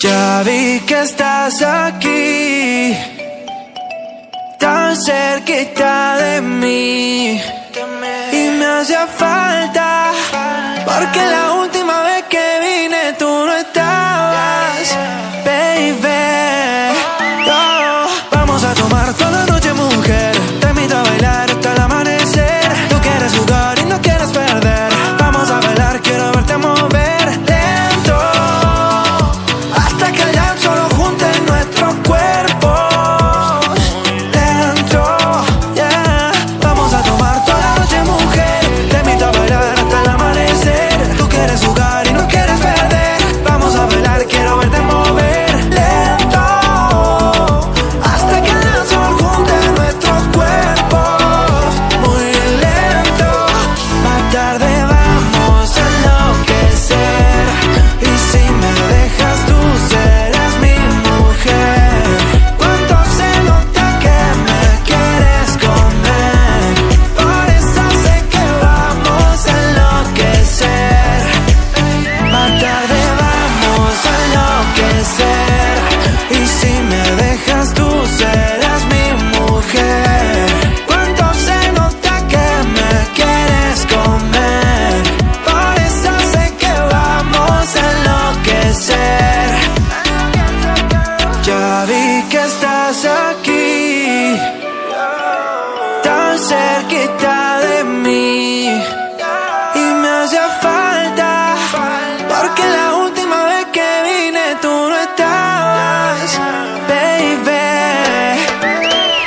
Ya vi que estás aquí, tan cerquita de mí, y me hacía falta, porque la última vez que vine tú no estabas, baby. Oh, vamos a tomar toda la noche, mujer, te invito a bailar hasta el amanecer. Tú quieres jugar y no quieres perder, vamos a bailar, quiero verte mover lento, hasta que el llanto solo junte nuestros cuerpos. Lento, yeah. Vamos a tomar toda la noche, mujer, te invito a bailar hasta el amanecer. Tú quieres jugar y no quieres perder, vamos a bailar, quiero verte mover lento, hasta que el llanto solo junte nuestros cuerpos. Muy lento, más tarde vamos a enloquecer, y si me dejas tú serás mi mujer. Cuánto se nota que me quieres comer, por eso sé que vamos a enloquecer. Más tarde vamos a enloquecer, y si me dejas tú serás mi mujer. Cuánto se nota que me quieres comer, por eso sé que vamos a enloquecer. Ya vi que estás aquí, tan cerquita de mí, y me hacía falta, porque la última vez que vine tú no estabas, baby.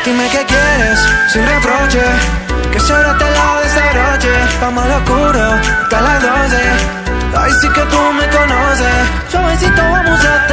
Dime qué quieres, sin reproche, que solo te lo desabroche. Vamos al oscuro, hasta las 12, ahí sí que tú me conoces. Suavecito vamos a